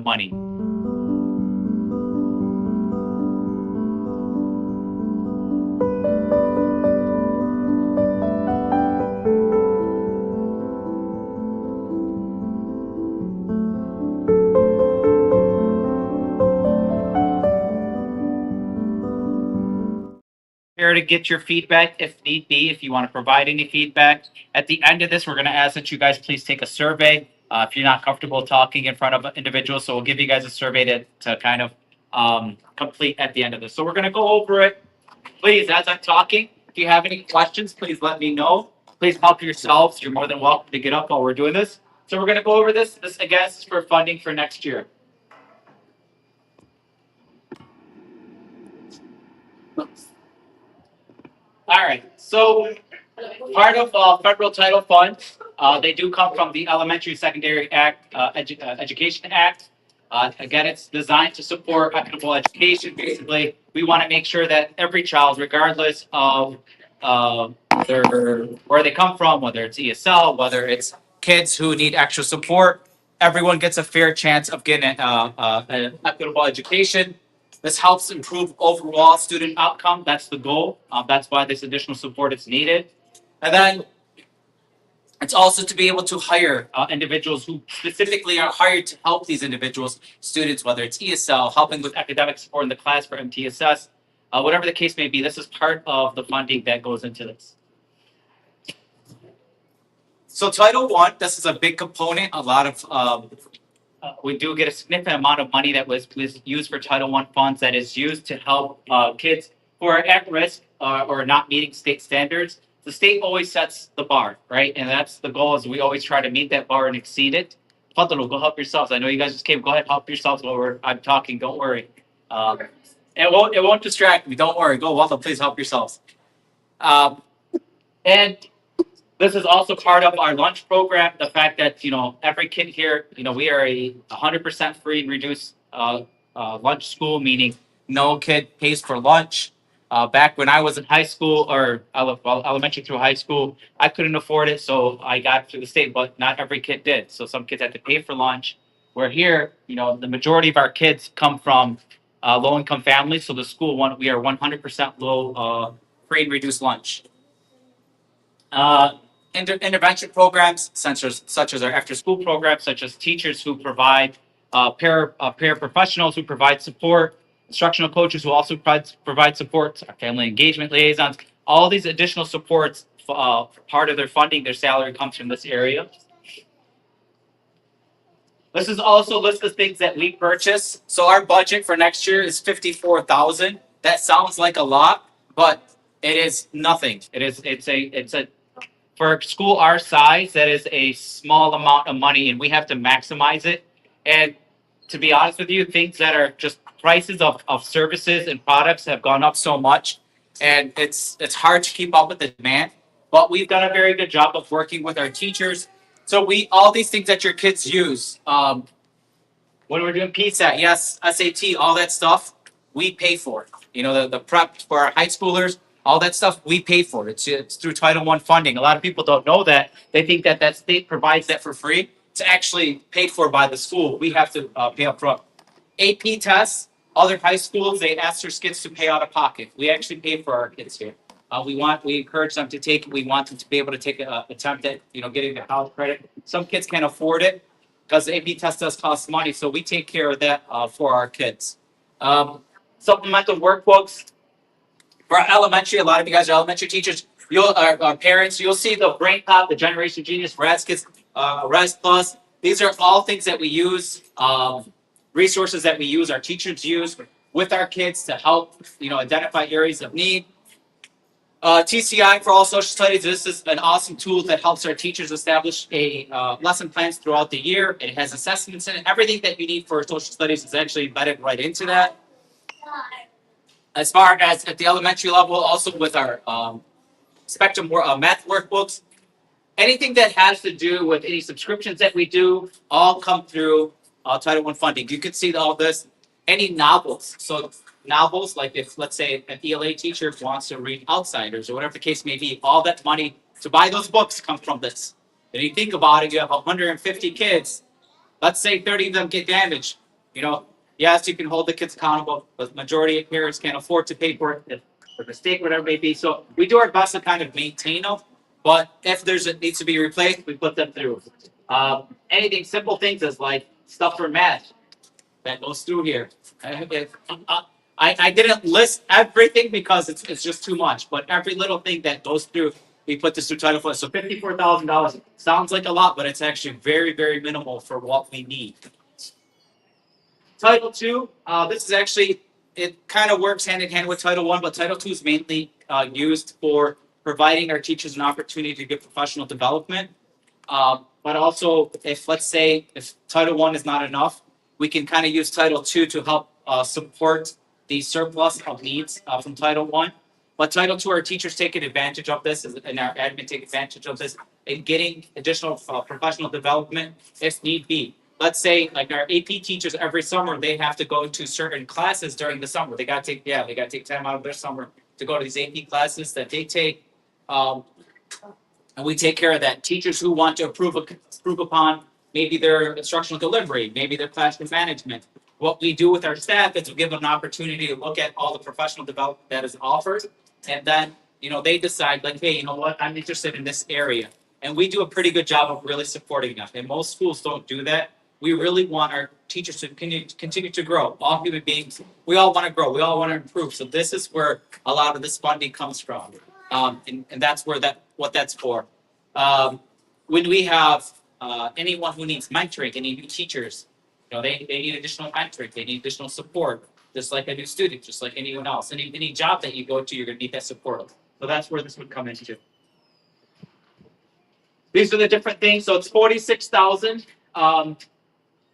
money. Here to get your feedback if need be, if you want to provide any feedback. At the end of this, we're going to ask that you guys please take a survey if you're not comfortable talking in front of individuals. So we'll give you guys a survey to kind of complete at the end of this. So we're going to go over it. Please, as I'm talking, if you have any questions, please let me know. Please help yourselves. You're more than welcome to get up while we're doing this. So we're going to go over this. This, again, is for funding for next year. All right. So part of federal title funds, they do come from the Elementary Secondary Act, Education Act. Again, it's designed to support equitable education. Basically, we want to make sure that every child, regardless of where they come from, whether it's ESL, whether it's kids who need extra support, everyone gets a fair chance of getting an equitable education. This helps improve overall student outcome. That's the goal. That's why this additional support is needed. And then it's also to be able to hire individuals who specifically are hired to help these individuals, students, whether it's ESL, helping with academic support in the class for MTSS, whatever the case may be. This is part of the funding that goes into this. So Title I, this is a big component. A lot of we do get a significant amount of money that was used for Title I funds that is used to help kids who are at risk or not meeting state standards. The state always sets the bar, right? And that's the goal, is we always try to meet that bar and exceed it. Fadlu, go help yourselves. I know you guys just came. Go ahead, help yourselves while I'm talking. Don't worry. It won't distract me. Don't worry. Go, Waldo, please help yourselves. And this is also part of our lunch program. The fact that, every kid here, we are a 100% free and reduced lunch school, meaning no kid pays for lunch. Back when I was in high school, or elementary through high school, I couldn't afford it, so I got through the state, but not every kid did. So some kids had to pay for lunch. Where here, the majority of our kids come from low-income families, so the school, we are 100% low, free and reduced lunch. Intervention programs such as our after-school programs, such as teachers who provide paraprofessionals who provide support, instructional coaches who also provide support, our family engagement liaisons. All these additional supports, part of their funding, their salary comes from this area. This is also a list of things that we purchase. So our budget for next year is $54,000. That sounds like a lot, but it is nothing. It's a for a school our size, that is a small amount of money, and we have to maximize it. And to be honest with you, things that are just prices of services and products have gone up so much, and it's hard to keep up with the demand. But we've done a very good job of working with our teachers. So all these things that your kids use, when we're doing PSAT, yes, SAT, all that stuff, we pay for it. The prep for our high schoolers, all that stuff, we pay for it. It's through Title I funding. A lot of people don't know that. They think that state provides that for free. It's actually paid for by the school. We have to pay up front. AP tests, other high schools, they ask their kids to pay out of pocket. We actually pay for our kids here. We encourage them to take it. We want them to be able to take an attempt at, getting the college credit. Some kids can't afford it because the AP test does cost money. So we take care of that for our kids. Supplemental workbooks. For elementary, a lot of you guys are elementary teachers. Our parents, you'll see the Brain Pop, the Generation Genius, RAS Kids, RAS Plus. These are all things that we use, resources that we use, our teachers use with our kids to help, identify areas of need. TCI for all social studies. This is an awesome tool that helps our teachers establish lesson plans throughout the year. It has assessments in it. Everything that you need for social studies is actually embedded right into that. As far as at the elementary level, also with our Spectrum math workbooks, anything that has to do with any subscriptions that we do, all come through Title I funding. You can see all this. Any novels. So novels, like if, let's say, an ELA teacher wants to read Outsiders or whatever the case may be, all that money to buy those books comes from this. And you think about it, you have 150 kids. Let's say 30 of them get damaged. You know, yes, you can hold the kids accountable, but majority of parents can't afford to pay for it if a mistake, whatever it may be. So we do our best to kind of maintain them. But if there's a needs to be replaced, we put them through. Anything simple things as like stuff for math that goes through here. I didn't list everything because it's just too much, but every little thing that goes through, we put this through Title IV. So $54,000 sounds like a lot, but it's actually very, very minimal for what we need. Title II, this is actually, it kind of works hand in hand with Title I, but Title II is mainly used for providing our teachers an opportunity to get professional development. But also, if let's say if Title I is not enough, we can kind of use Title II to help support the surplus of needs from Title I. But Title II, our teachers taking advantage of this, and our admin take advantage of this in getting additional professional development if need be. Let's say like our AP teachers every summer, they have to go to certain classes during the summer. They got to take time out of their summer to go to these AP classes that they take. And we take care of that. Teachers who want to improve upon maybe their instructional delivery, maybe their classroom management. What we do with our staff is we give them an opportunity to look at all the professional development that is offered, and then they decide like, hey, you know what, I'm interested in this area, and we do a pretty good job of really supporting them. And most schools don't do that. We really want our teachers to continue to grow. All human beings, we all want to grow. We all want to improve. So this is where a lot of this funding comes from, and that's where what that's for. When we have anyone who needs mentoring, any new teachers, they need additional mentoring, they need additional support, just like a new student, just like anyone else. Any job that you go to, you're going to need that support. So that's where this would come into. These are the different things. So it's 46,000.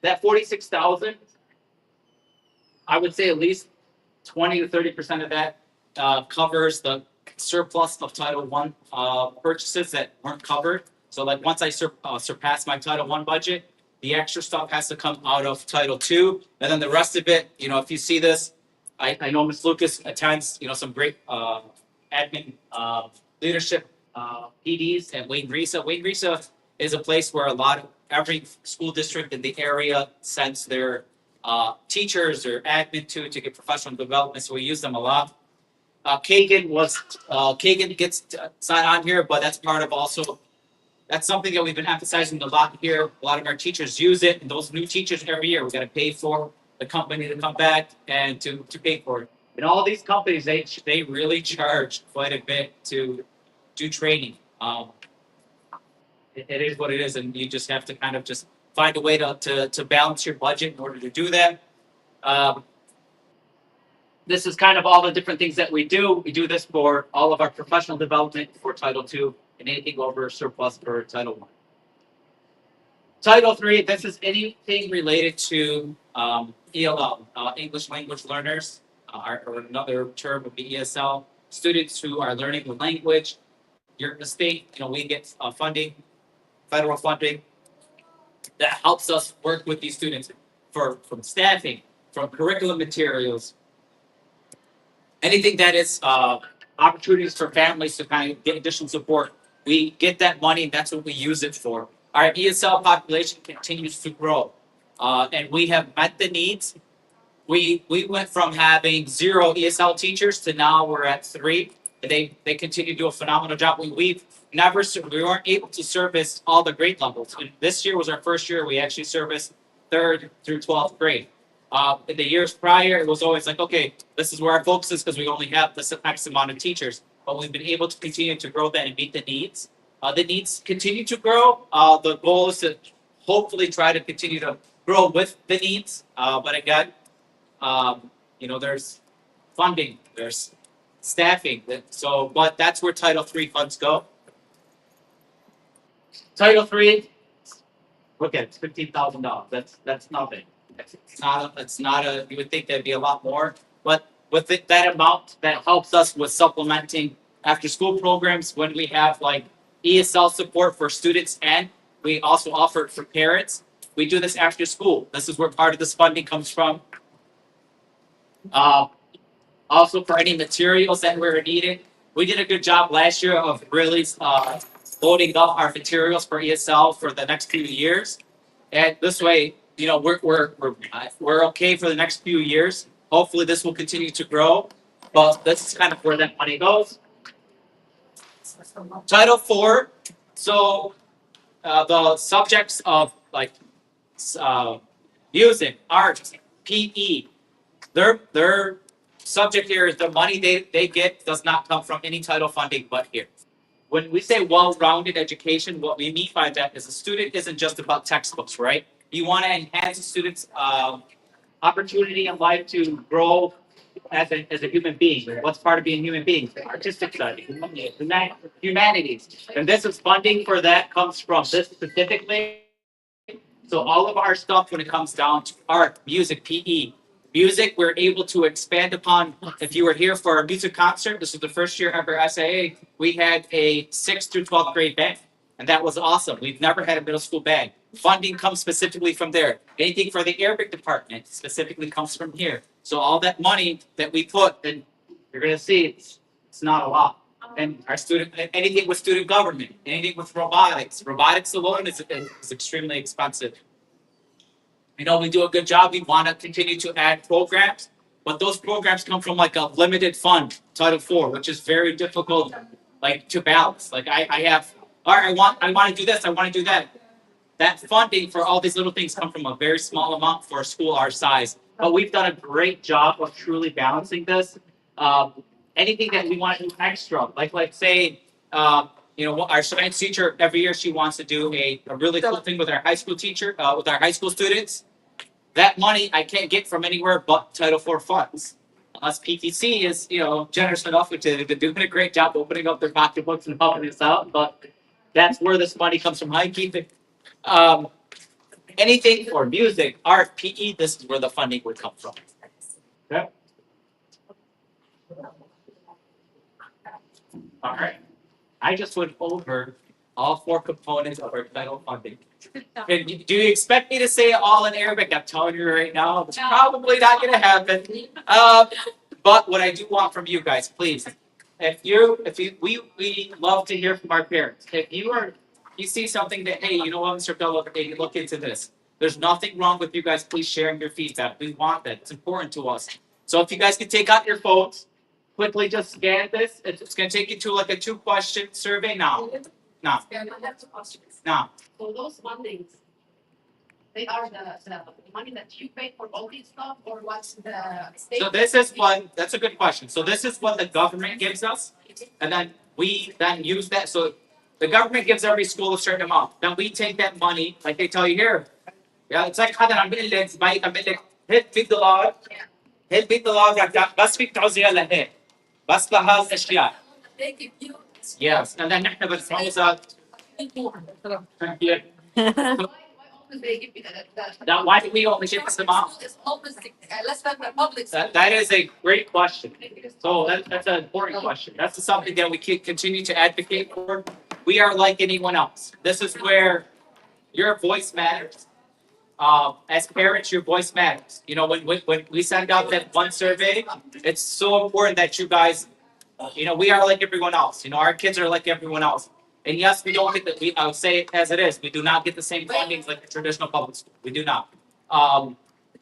That 46,000, I would say at least 20 to 30% of that covers the surplus of Title I purchases that weren't covered. So like once I surpass my Title I budget, the extra stuff has to come out of Title II, and then the rest of it, if you see this, I know Ms. Lucas attends, some great admin leadership PDs at Wayne Risa. Wayne Risa is a place where every school district in the area sends their teachers or admin to get professional development, so we use them a lot. Kagan gets signed on here, but that's part of also. That's something that we've been emphasizing a lot here. A lot of our teachers use it, and those new teachers every year, we got to pay for the company to come back and to pay for it. And all these companies, they really charge quite a bit to do training. It is what it is, and you just have to kind of just find a way to balance your budget in order to do that. This is kind of all the different things that we do. We do this for all of our professional development for Title II and anything over surplus for Title I. Title III, this is anything related to ELL, English language learners, or another term would be ESL, students who are learning the language. You're in the state, we get funding, federal funding that helps us work with these students from staffing, from curriculum materials, anything that is opportunities for families to kind of get additional support. We get that money, and that's what we use it for. Our ESL population continues to grow, and we have met the needs. We went from having 0 ESL teachers to now we're at 3. They continue to do a phenomenal job. We weren't able to service all the grade levels. And this year was our first year we actually serviced 3rd through 12th grade. In the years prior, it was always like, okay, this is where our focus is because we only have this X amount of teachers. But we've been able to continue to grow that and meet the needs. The needs continue to grow. The goal is to hopefully try to continue to grow with the needs. But again, there's funding, there's staffing. But that's where Title III funds go. Title III, look at it, it's $15,000. That's nothing. It's not a. You would think that'd be a lot more, but with that amount, that helps us with supplementing after school programs when we have like ESL support for students, and we also offer it for parents. We do this after school. This is where part of this funding comes from. Also for any materials that we're needing. We did a good job last year of really loading up our materials for ESL for the next few years. And this way, you know, we're okay for the next few years. Hopefully, this will continue to grow, but this is kind of where that money goes. Title IV. So the subjects of like music, art, PE, their subject here is the money they get does not come from any title funding but here. When we say well-rounded education, what we mean by that is a student isn't just about textbooks, right? You want to enhance a student's opportunity in life to grow as a human being. What's part of being a human being? Artistic study, humanities. And this is funding for that comes from this specifically. So all of our stuff when it comes down to art, music, PE, music, we're able to expand upon. If you were here for our music concert, this was the first year ever SAA, we had a 6th through 12th grade band. And that was awesome. We've never had a middle school band. Funding comes specifically from there. Anything for the Arabic department specifically comes from here. So all that money that we put, and you're gonna see it's not a lot. And our student, anything with student government, anything with robotics alone is extremely expensive. You know, we do a good job. We want to continue to add programs, but those programs come from like a limited fund, Title IV, which is very difficult, like to balance. Like I have, all right, I want to do this, I want to do that. That funding for all these little things come from a very small amount for a school our size. But we've done a great job of truly balancing this. Anything that we want to do extra, like say, you know, our science teacher every year she wants to do a really cool thing with our high school teacher, with our high school students. That money I can't get from anywhere but Title IV funds. Unless PTC is, you know, generous enough, which they're doing a great job opening up their pocketbooks and helping us out. But that's where this money comes from. I keep it. Anything for music, art, PE, this is where the funding would come from. Okay. All right. I just went over all 4 components of our title funding. And do you expect me to say it all in Arabic? I'm telling you right now, it's probably not going to happen. But what I do want from you guys, please, we love to hear from our parents. If you see something that, hey, you know what, Mr. Abdullah, hey, look into this. There's nothing wrong with you guys, please sharing your feedback. We want that. It's important to us. So if you guys can take out your phones, quickly just scan this. It's going to take you to like a 2-question survey now. Now. Now. So those fundings, they are the money that you pay for all these stuff, or what's the state? So this is what, that's a good question. So this is what the government gives us, and then we then use that. So the government gives every school a certain amount. Then we take that money, like they tell you here. Yeah, it's like هذا عم بقول لك بايك عم بقول لك هات $100 هات $100 بس فيك تعوزيها لهيك بس لهذه الاشياء. They give you. Yes, and then نحن بنفوزها. Why always they give you that? Now, why do we only give this amount? It's always less than the public. That is a great question. So that's an important question. That's something that we can continue to advocate for. We are like anyone else. This is where your voice matters. As parents, your voice matters. You know, when we send out that one survey, it's so important that you guys, you know, we are like everyone else. You know, our kids are like everyone else. And yes, we don't get the, I would say it as it is, we do not get the same fundings like the traditional public school. We do not.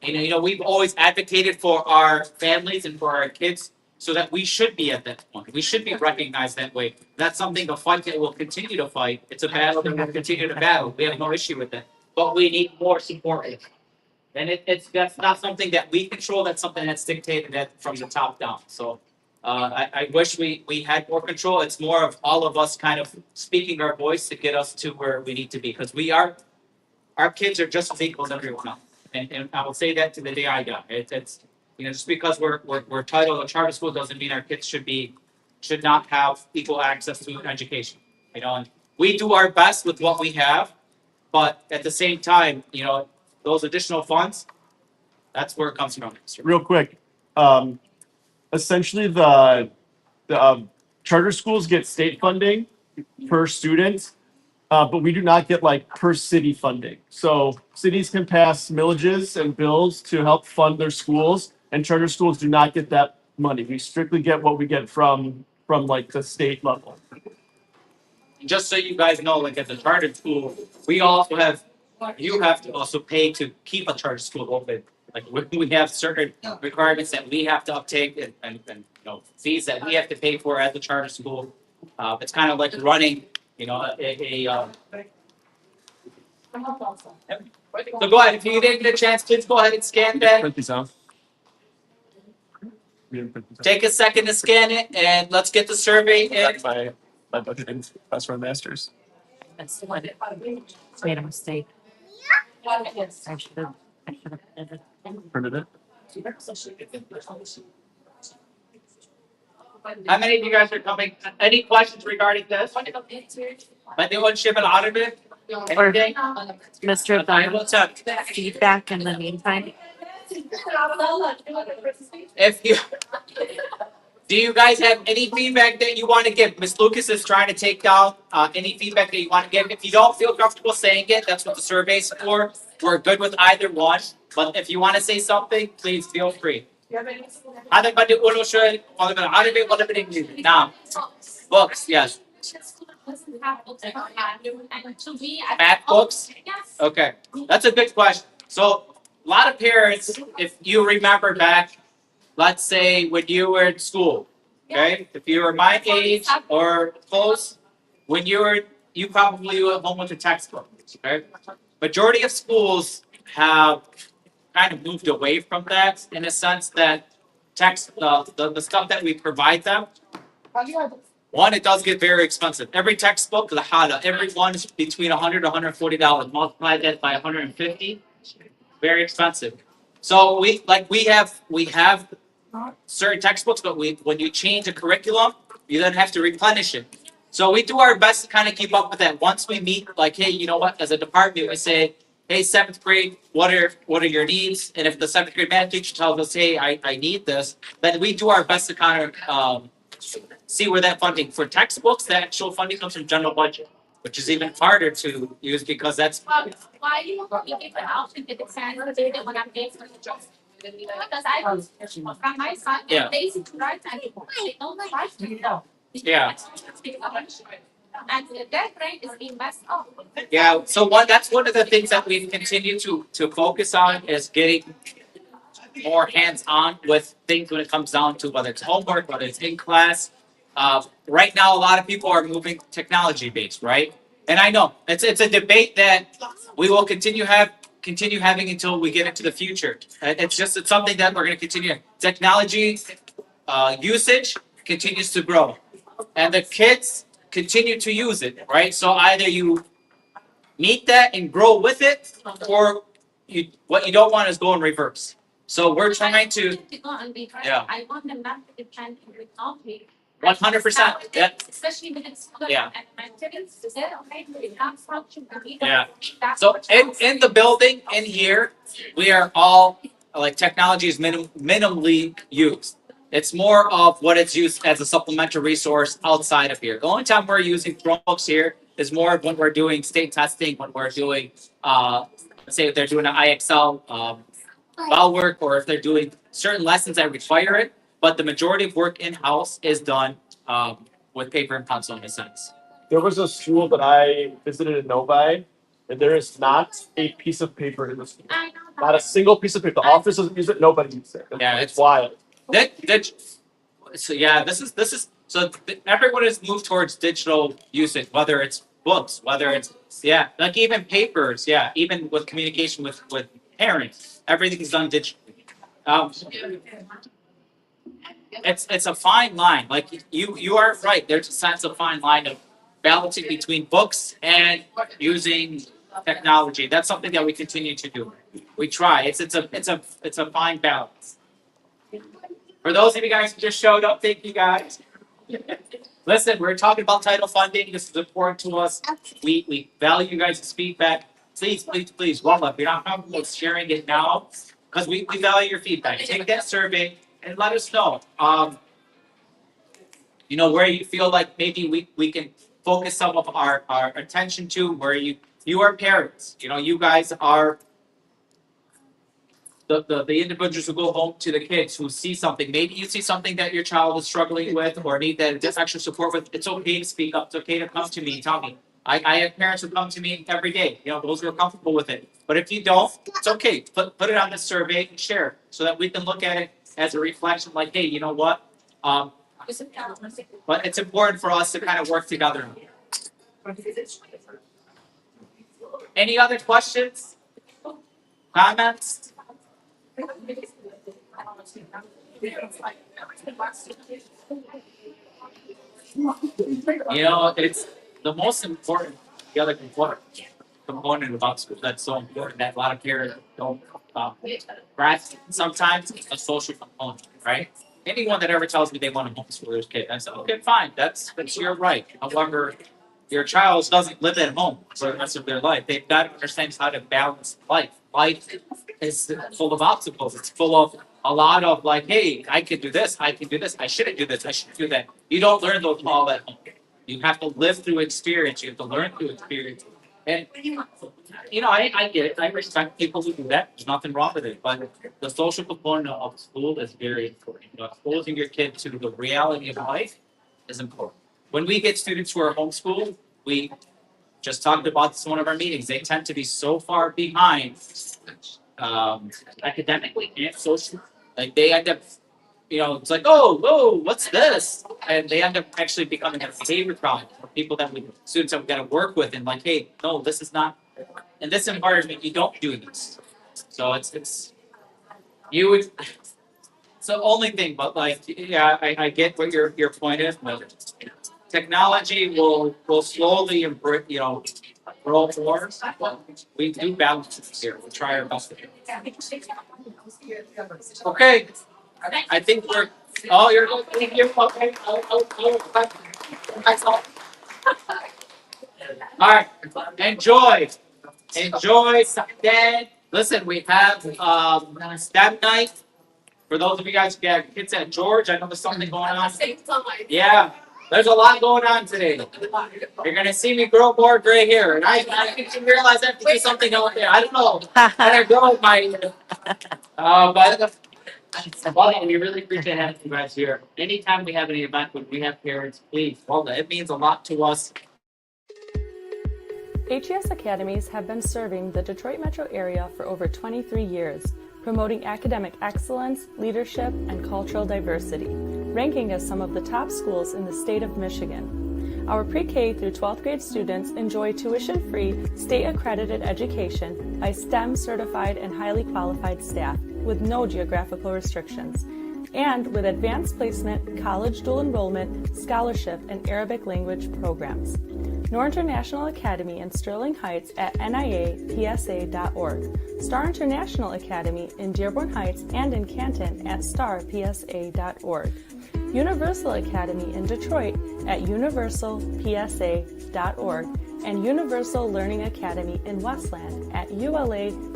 You know, we've always advocated for our families and for our kids so that we should be at that point. We should be recognized that way. That's something to fight that we'll continue to fight. It's a battle that we'll continue to battle. We have no issue with that. But we need more support. And that's not something that we control, that's something that's dictated from the top down. So I wish we had more control. It's more of all of us kind of speaking our voice to get us to where we need to be. Because our kids are just as equal as everyone else. And I will say that to the day I die. It's you know, just because we're titled a charter school doesn't mean our kids should not have equal access to education. You know, and we do our best with what we have, but at the same time, you know, those additional funds, that's where it comes from. Real quick, essentially the charter schools get state funding per student, but we do not get like per city funding. So cities can pass millages and bills to help fund their schools, and charter schools do not get that money. We strictly get what we get from like the state level. Just so you guys know, like at the charter school, we also have you have to also pay to keep a charter school open. Like we have certain requirements that we have to uptake and you know fees that we have to pay for at the charter school. It's kind of like running, you know, so go ahead, if you didn't get a chance, please go ahead and scan that. Print these out. We didn't print these out. Take a second to scan it and let's get the survey in. That's my budgeting class run masters. That's what it, made a mistake. I should have. Printed it. How many of you guys are coming? Any questions regarding this? Anyone shipping out of it? Anything? Mr. I will tell. Feedback in the meantime. If you, do you guys have any feedback that you want to give? Ms. Lucas is trying to take down any feedback that you want to give. If you don't feel comfortable saying it, that's what the survey's for. We're good with either one. But if you want to say something, please feel free. هذا بدي أقوله شوي ولا بالعربي ولا بالإنجليزي. نعم. Books, yes. Math books? Okay, that's a good question. So a lot of parents, if you remember back, let's say when you were in school, okay? If you were my age or close, when you probably were home with a textbook, okay? Majority of schools have kind of moved away from that in a sense that the stuff that we provide them, one, it does get very expensive. Every textbook, every one is between $100 to $140. Multiply that by 150, very expensive. So we have certain textbooks, but when you change a curriculum, you then have to replenish it. So we do our best to kind of keep up with that. Once we meet, like, hey, you know what? As a department, we say, hey, seventh grade, what are your needs? And if the seventh grade math teacher tells us, hey, I need this, then we do our best to kind of see where that funding for textbooks, the actual funding comes from general budget, which is even harder to use because that's Why you want me to give an option to the parents that when I'm paying for the job? Because I was from my son, Yeah. they used to write and they don't write to know. Yeah. And their brain is being messed up. yeah. So that's one of the things that we've continued to focus on is getting more hands-on with things when it comes down to whether it's homework, whether it's in class. Right now, a lot of people are moving technology-based, right? And I know it's a debate that we will continue having until we get into the future. It's something that we're going to continue. Technology usage continues to grow, and the kids continue to use it, right? So either you meet that and grow with it, or what you don't want is go in reverse. So we're trying to Go and be right. Yeah. I want them not to depend on technology. 100%. Yeah. Especially when it's Yeah. and my students, they're okay with it, not function. Yeah. That's So what in the building in here, we are all like technology is minimally used. It's more of what it's used as a supplemental resource outside of here. The only time we're using Chromebooks here is more when we're doing state testing, when we're doing let's say if they're doing an IXL bowel work, or if they're doing certain lessons that require it. But the majority of work in-house is done with paper and pencil in a sense. There was a school that I visited in Novi, and there is not a piece of paper in the school. I know Not a single piece of paper. The office doesn't use it. Nobody uses it. Yeah, It's wild. So yeah, this is so everyone has moved towards digital usage, whether it's books, whether it's like even papers, even with communication with parents, everything's done digitally. It's a fine line. Like you are right. There's a sense of fine line of balancing between books and using technology. That's something that we continue to do. We try. It's a fine balance. For those of you guys who just showed up, thank you guys. Listen, we're talking about title funding. This is important to us. We value you guys' feedback. Please, well up. You're not comfortable with sharing it now because we value your feedback. Take that survey and let us know. Where you feel like maybe we can focus some of our attention to, where you are parents. You guys are the individuals who go home to the kids who see something. Maybe you see something that your child is struggling with or need that extra support with. It's okay to speak up. It's okay to come to me and tell me. I have parents who come to me every day, those who are comfortable with it. But if you don't, it's okay. Put it on the survey and share so that we can look at it as a reflection like, hey, you know what? But it's important for us to kind of work together. Any other questions? Comments? It's the most important, the other component about school that's so important that a lot of parents don't grasp sometimes a social component, right? Anyone that ever tells me they want to homeschool their kid, I say, okay, fine, that's your right. However, your child doesn't live at home for the rest of their life. They've got to understand how to balance life. Life is full of obstacles. It's full of a lot of like, hey, I can do this, I can do this, I shouldn't do this, I shouldn't do that. You don't learn those all at home. You have to live through experience. You have to learn through experience. And I get it. I respect people who do that. There's nothing wrong with it. But the social component of school is very important. Exposing your kid to the reality of life is important. When we get students who are homeschooled, we just talked about this in one of our meetings. They tend to be so far behind academically and socially. Like they end up, it's like, whoa, what's this? And they end up actually becoming a behavior problem for students that we got to work with and like, hey, no, this is not, in this environment, you don't do this. So it's the only thing, but like, yeah, I get what your point is, but technology will slowly grow more. We do balance it here. We try our best. Okay. I think we're. Oh, you're okay. All right. Enjoy. Then listen, we have STEM night. For those of you guys who got kids at George, I know there's something going on. Yeah, there's a lot going on today. You're gonna see me grow more gray hair, and I didn't realize I have to do something out there. I don't know. I grow my. But. Well, we really appreciate having you guys here. Anytime we have any event when we have parents, please, it means a lot to us. HES Academies have been serving the Detroit metro area for over 23 years, promoting academic excellence, leadership, and cultural diversity, ranking as some of the top schools in the state of Michigan. Our pre-K through 12th grade students enjoy tuition-free, state-accredited education by STEM certified and highly qualified staff with no geographical restrictions, and with advanced placement, college dual enrollment, scholarship, and Arabic language programs. Noor International Academy in Sterling Heights at niapsa.org, Star International Academy in Dearborn Heights and in Canton at starpsa.org, Universal Academy in Detroit at universalpsa.org, and Universal Learning Academy in Westland at ulapsa.org.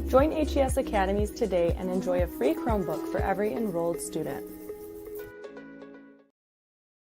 Join HES Academies today and enjoy a free Chromebook for every enrolled student.